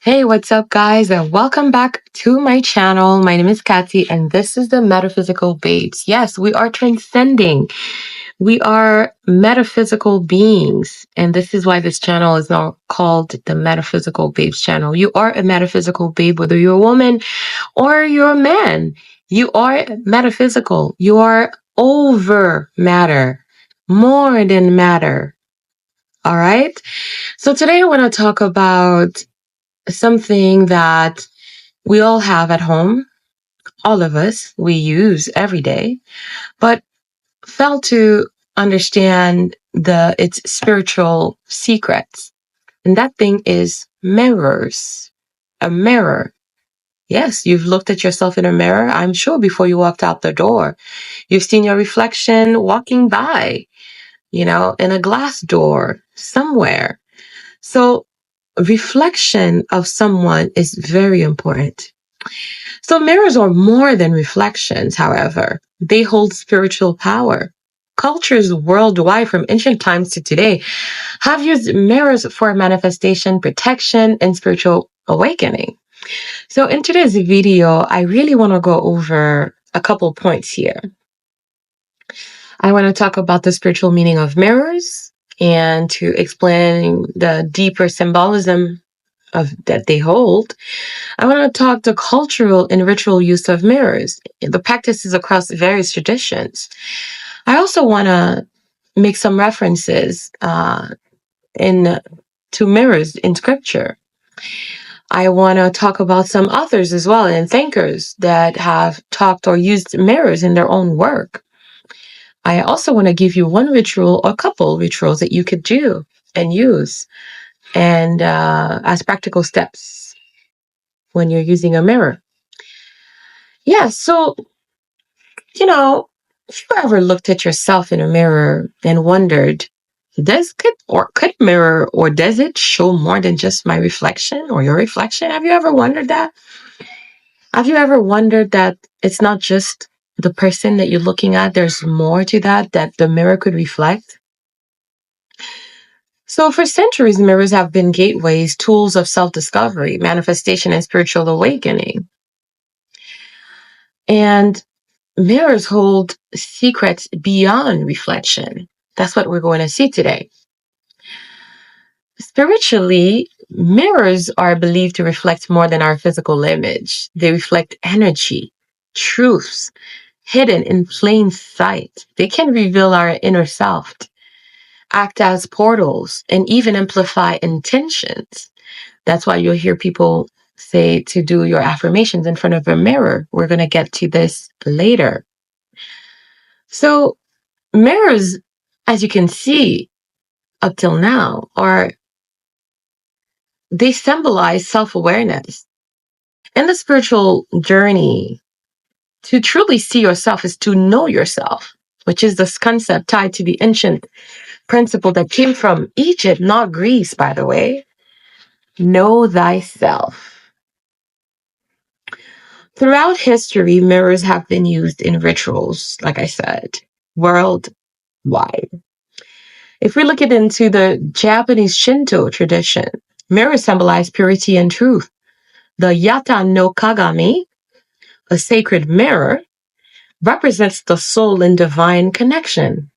Hey, what's up, guys? And welcome back to my channel. My name is Kathy, and this is the Metaphysical Babes. Yes, we are transcending. We are metaphysical beings, and this is why this channel is now called the Metaphysical Babes channel. You are a metaphysical babe, whether you're a woman or you're a man. You are metaphysical. You are over matter, more than matter. All right? So today I want to talk about something that we all have at home, all of us, we use every day, but fail to understand its spiritual secrets. And that thing is mirrors. A mirror. Yes, you've looked at yourself in a mirror, I'm sure, before you walked out the door. You've seen your reflection walking by, in a glass door somewhere. So reflection of someone is very important. So mirrors are more than reflections, however. They hold spiritual power. Cultures worldwide from ancient times to today have used mirrors for manifestation, protection, and spiritual awakening. So in today's video, I really want to go over a couple points here. I want to talk about the spiritual meaning of mirrors and to explain the deeper symbolism that they hold. I want to talk the cultural and ritual use of mirrors, the practices across various traditions. I also want to make some references in to mirrors in scripture. I want to talk about some authors as well and thinkers that have talked or used mirrors in their own work. I also want to give you one ritual or couple rituals that you could do and use and as practical steps when you're using a mirror. Yeah, so, if you ever looked at yourself in a mirror and wondered, could mirror or does it show more than just my reflection or your reflection? Have you ever wondered that? Have you ever wondered that it's not just the person that you're looking at, there's more to that the mirror could reflect? So for centuries, mirrors have been gateways, tools of self-discovery, manifestation, and spiritual awakening. And mirrors hold secrets beyond reflection. That's what we're going to see today. Spiritually, mirrors are believed to reflect more than our physical image. They reflect energy, truths hidden in plain sight. They can reveal our inner self, act as portals, and even amplify intentions. That's why you'll hear people say to do your affirmations in front of a mirror. We're going to get to this later. So mirrors, as you can see up till now, they symbolize self-awareness. In the spiritual journey, to truly see yourself is to know yourself, which is this concept tied to the ancient principle that came from Egypt, not Greece, by the way. Know thyself. Throughout history, mirrors have been used in rituals, like I said, worldwide. If we look into the Japanese Shinto tradition, mirrors symbolize purity and truth. The Yata no Kagami, a sacred mirror, represents the soul and divine connection.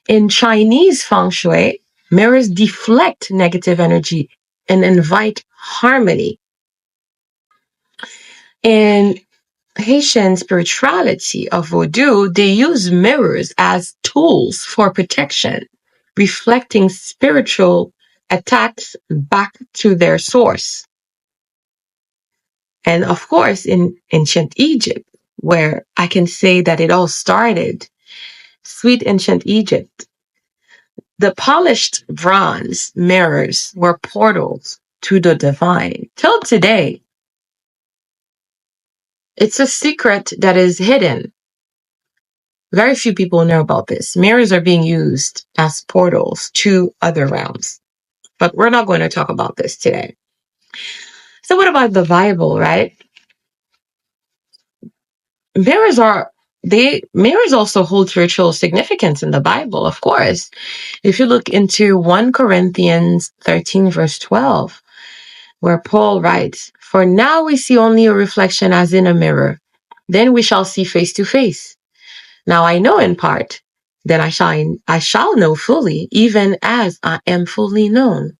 In Chinese feng shui, mirrors deflect negative energy and invite harmony. In Haitian spirituality of Vodou, they use mirrors as tools for protection, reflecting spiritual attacks back to their source. And of course, in ancient Egypt, where I can say that it all started, sweet ancient Egypt, the polished bronze mirrors were portals to the divine. Till today, it's a secret that is hidden. Very few people know about this. Mirrors are being used as portals to other realms. But we're not going to talk about this today. So what about the Bible, right? Mirrors also hold spiritual significance in the Bible, of course. If you look into 1 Corinthians 13, verse 12, where Paul writes, "For now we see only a reflection as in a mirror. Then we shall see face to face. Now I know in part, then I shall know fully, even as I am fully known."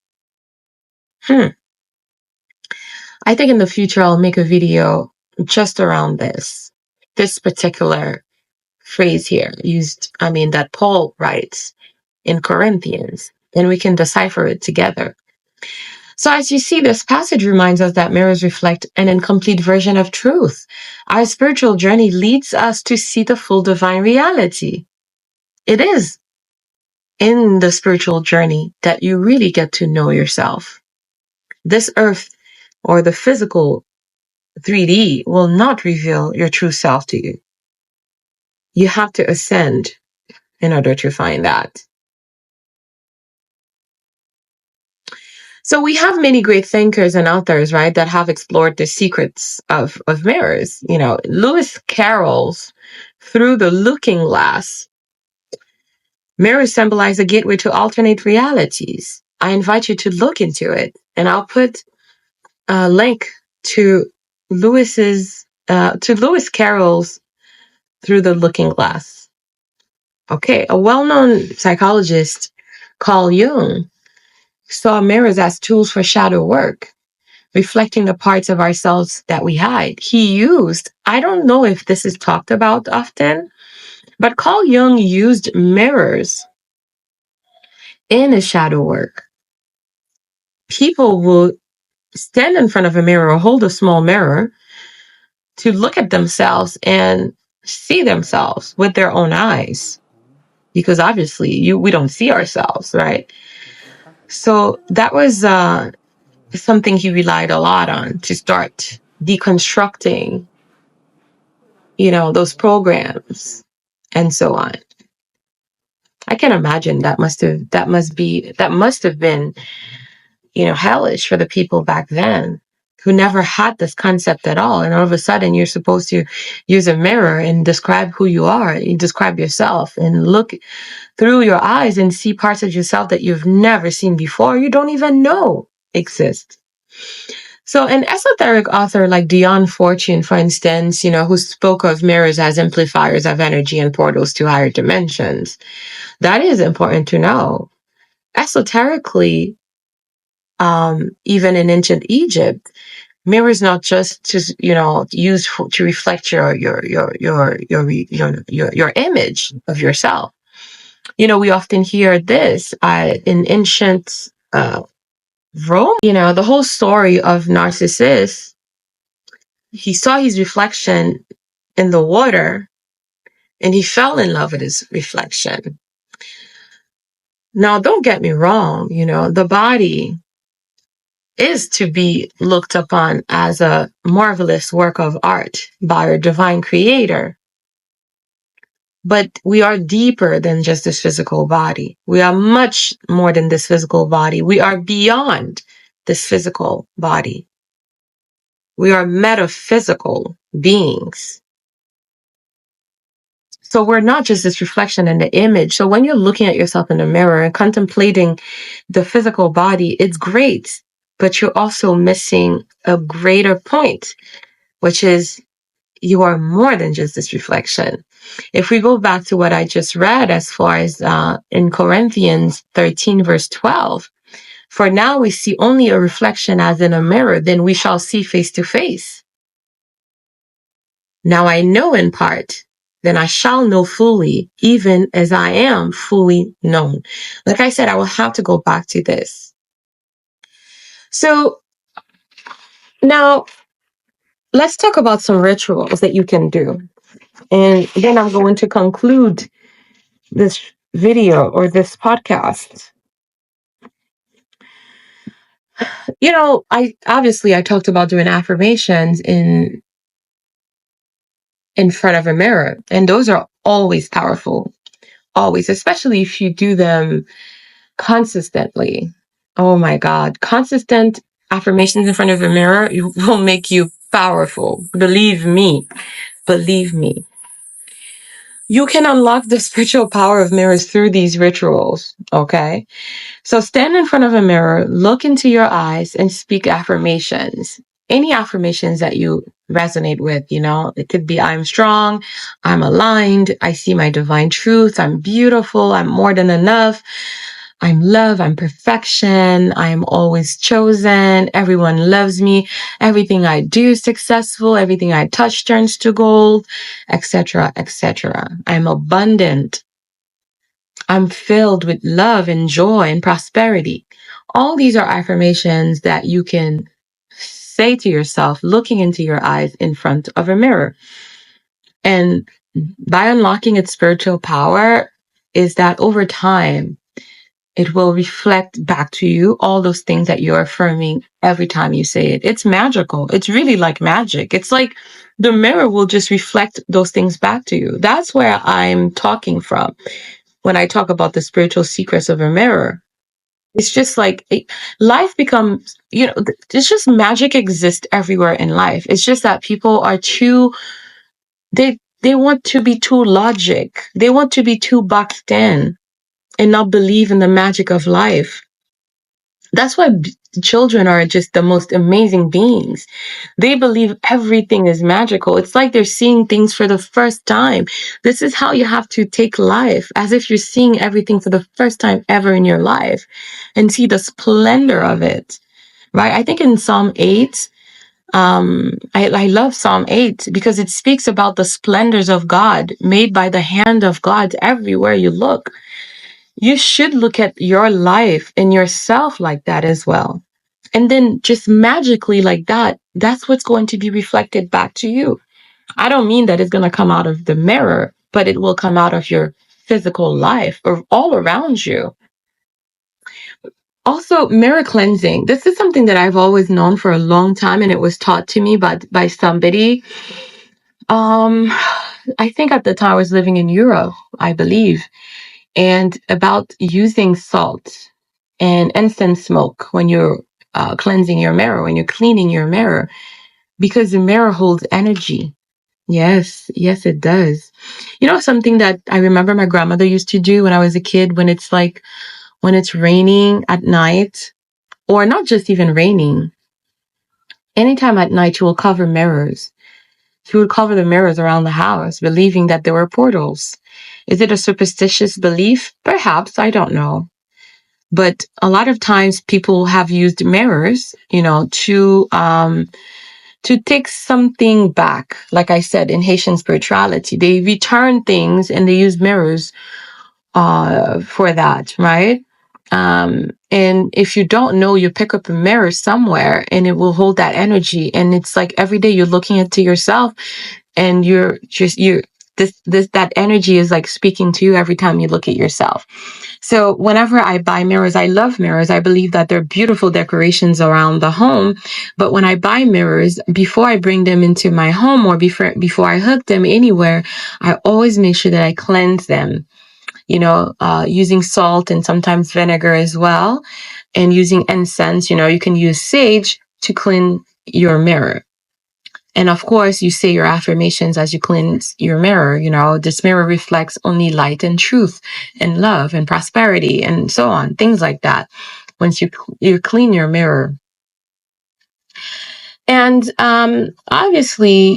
I think in the future I'll make a video just around this particular phrase here that Paul writes in Corinthians, and we can decipher it together. So as you see, this passage reminds us that mirrors reflect an incomplete version of truth. Our spiritual journey leads us to see the full divine reality. It is in the spiritual journey that you really get to know yourself. This earth or the physical 3D will not reveal your true self to you. You have to ascend in order to find that. So we have many great thinkers and authors, right, that have explored the secrets of mirrors. Lewis Carroll's Through the Looking Glass. Mirrors symbolize a gateway to alternate realities. I invite you to look into it, and I'll put a link to Lewis Carroll's Through the Looking Glass. Okay, a well-known psychologist, Carl Jung, saw mirrors as tools for shadow work, reflecting the parts of ourselves that we hide. I don't know if this is talked about often, but Carl Jung used mirrors in his shadow work. People will stand in front of a mirror or hold a small mirror to look at themselves and see themselves with their own eyes, because obviously we don't see ourselves, right? So that was something he relied a lot on to start deconstructing, those programs and so on. I can imagine that must have been, hellish for the people back then who never had this concept at all. And all of a sudden you're supposed to use a mirror and describe who you are. You describe yourself and look through your eyes and see parts of yourself that you've never seen before. You don't even know exist. So an esoteric author like Dion Fortune, for instance, who spoke of mirrors as amplifiers of energy and portals to higher dimensions. That is important to know. Esoterically, even in ancient Egypt, mirrors not just to used to reflect your image of yourself. We often hear this in ancient Rome. The whole story of Narcissus. He saw his reflection in the water, and he fell in love with his reflection. Now, don't get me wrong. The body is to be looked upon as a marvelous work of art by our divine creator. But we are deeper than just this physical body. We are much more than this physical body. We are beyond this physical body. We are metaphysical beings. So we're not just this reflection in the image. So when you're looking at yourself in the mirror and contemplating the physical body, it's great. But you're also missing a greater point, which is you are more than just this reflection. If we go back to what I just read as far as in Corinthians 13, verse 12, for now we see only a reflection as in a mirror, then we shall see face to face. Now I know in part, then I shall know fully, even as I am fully known. Like I said, I will have to go back to this. So now let's talk about some rituals that you can do. And then I'm going to conclude this video or this podcast. I talked about doing affirmations in front of a mirror, and those are always powerful, always, especially if you do them consistently. Oh my God, consistent affirmations in front of a mirror will make you powerful. Believe me. You can unlock the spiritual power of mirrors through these rituals. Okay. So stand in front of a mirror, look into your eyes, and speak affirmations. Any affirmations that you resonate with, it could be I'm strong, I'm aligned, I see my divine truth, I'm beautiful, I'm more than enough, I'm love, I'm perfection, I'm always chosen, everyone loves me, everything I do is successful, everything I touch turns to gold, etc., etc. I'm abundant, I'm filled with love and joy and prosperity. All these are affirmations that you can say to yourself, looking into your eyes in front of a mirror. And by unlocking its spiritual power, is that over time, it will reflect back to you all those things that you're affirming every time you say it. It's magical. It's really like magic. It's like the mirror will just reflect those things back to you. That's where I'm talking from when I talk about the spiritual secrets of a mirror. It's just like life becomes, it's just magic exists everywhere in life. It's just that people are they want to be too logic. They want to be too boxed in and not believe in the magic of life. That's why children are just the most amazing beings. They believe everything is magical. It's like they're seeing things for the first time. This is how you have to take life, as if you're seeing everything for the first time ever in your life and see the splendor of it, right? I think in Psalm 8, I love Psalm 8 because it speaks about the splendors of God made by the hand of God everywhere you look. You should look at your life and yourself like that as well. And then just magically like that, that's what's going to be reflected back to you. I don't mean that it's going to come out of the mirror, but it will come out of your physical life or all around you. Also, mirror cleansing. This is something that I've always known for a long time, and it was taught to me by somebody. Um, I think at the time I was living in Europe, I believe, and about using salt and incense smoke when you're cleansing your mirror, when you're cleaning your mirror, because the mirror holds energy. Yes, yes, it does. Something that I remember my grandmother used to do when I was a kid, when it's raining at night, or not just even raining, anytime at night, she will cover mirrors. She would cover the mirrors around the house, believing that there were portals. Is it a superstitious belief? Perhaps, I don't know. But a lot of times people have used mirrors, to take something back. Like I said, in Haitian spirituality, they return things and they use mirrors for that, right? And if you don't know, you pick up a mirror somewhere and it will hold that energy. And it's like every day you're looking into yourself and that energy is like speaking to you every time you look at yourself. So whenever I buy mirrors, I love mirrors. I believe that they're beautiful decorations around the home. But when I buy mirrors, before I bring them into my home or before I hook them anywhere, I always make sure that I cleanse them, using salt and sometimes vinegar as well, and using incense. You can use sage to clean your mirror. And of course, you say your affirmations as you cleanse your mirror. This mirror reflects only light and truth and love and prosperity and so on, things like that. Once you clean your mirror. And obviously,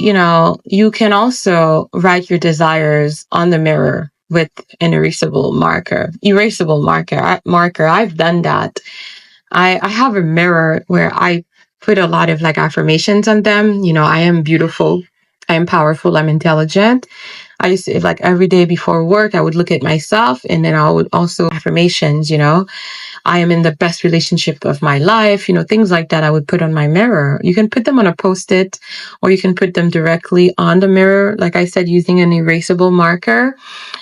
you can also write your desires on the mirror with an erasable marker. I've done that. I have a mirror where I put a lot of like affirmations on them. I am beautiful. I am powerful. I'm intelligent. I used to, like, every day before work, I would look at myself and then I would also affirmations, I am in the best relationship of my life, things like that I would put on my mirror. You can put them on a Post-it or you can put them directly on the mirror, like I said, using an erasable marker.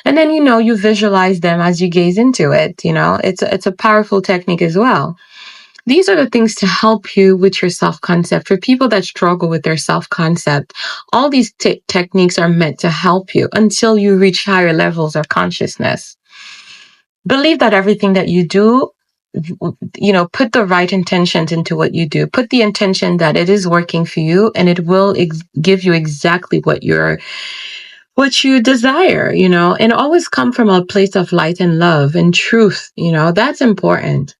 And then, you visualize them as you gaze into it. It's a powerful technique as well. These are the things to help you with your self-concept. For people that struggle with their self-concept, all these techniques are meant to help you until you reach higher levels of consciousness. Believe that everything that you do, put the right intentions into what you do. Put the intention that it is working for you and it will give you exactly what you're what you desire, and always come from a place of light and love and truth. That's important.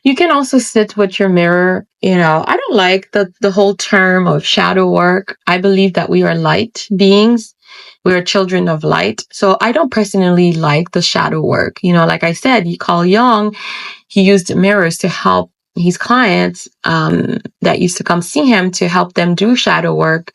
You can also sit with your mirror. I don't like the whole term of shadow work. I believe that we are light beings. We are children of light. So I don't personally like the shadow work. Like I said, Carl Jung, he used mirrors to help his clients that used to come see him, to help them do shadow work,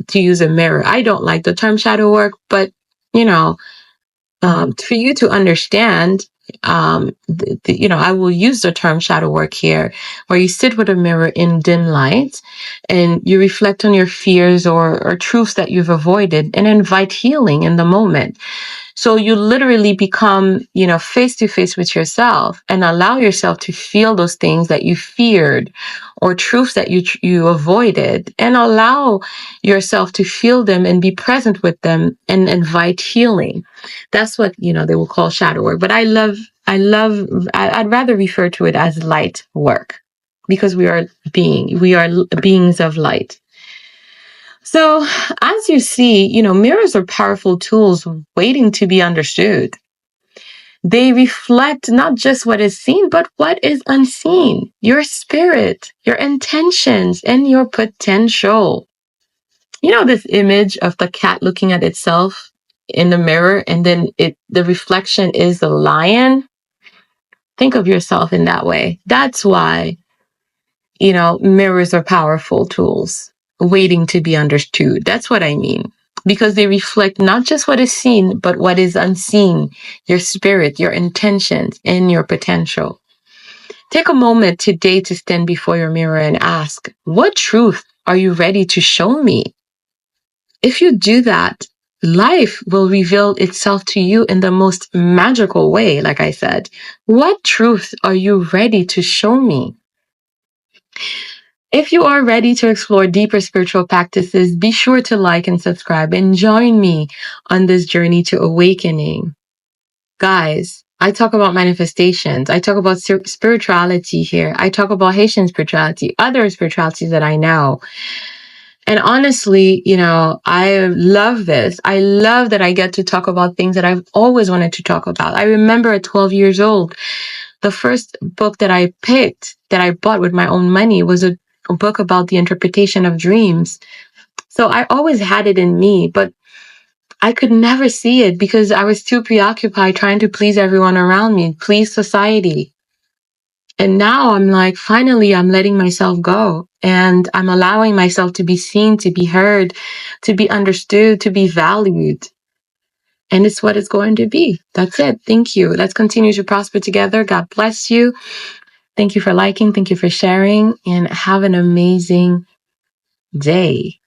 to use a mirror. I don't like the term shadow work, but for you to understand, I will use the term shadow work here, where you sit with a mirror in dim light and you reflect on your fears or truths that you've avoided and invite healing in the moment. So you literally become, face to face with yourself and allow yourself to feel those things that you feared or truths that you avoided, and allow yourself to feel them and be present with them and invite healing. That's what, they will call shadow work. But I'd rather refer to it as light work, because we are beings of light. So, as you see, mirrors are powerful tools waiting to be understood. They reflect not just what is seen, but what is unseen, your spirit, your intentions, and your potential. This image of the cat looking at itself in the mirror, and then the reflection is the lion. Think of yourself in that way. That's why mirrors are powerful tools waiting to be understood. That's what I mean. Because they reflect not just what is seen, but what is unseen, your spirit, your intentions, and your potential. Take a moment today to stand before your mirror and ask, what truth are you ready to show me? If you do that, life will reveal itself to you in the most magical way, like I said. What truth are you ready to show me? If you are ready to explore deeper spiritual practices, be sure to like and subscribe and join me on this journey to awakening. Guys, I talk about manifestations. I talk about spirituality here. I talk about Haitian spirituality, other spiritualities that I know. And honestly, I love this. I love that I get to talk about things that I've always wanted to talk about. I remember at 12 years old, the first book that I picked, that I bought with my own money, was a book about the interpretation of dreams. So I always had it in me, but I could never see it because I was too preoccupied trying to please everyone around me, please society. And now I'm like, finally, I'm letting myself go, and I'm allowing myself to be seen, to be heard, to be understood, to be valued. And it's what it's going to be. That's it. Thank you. Let's continue to prosper together. God bless you. Thank you for liking. Thank you for sharing, and have an amazing day.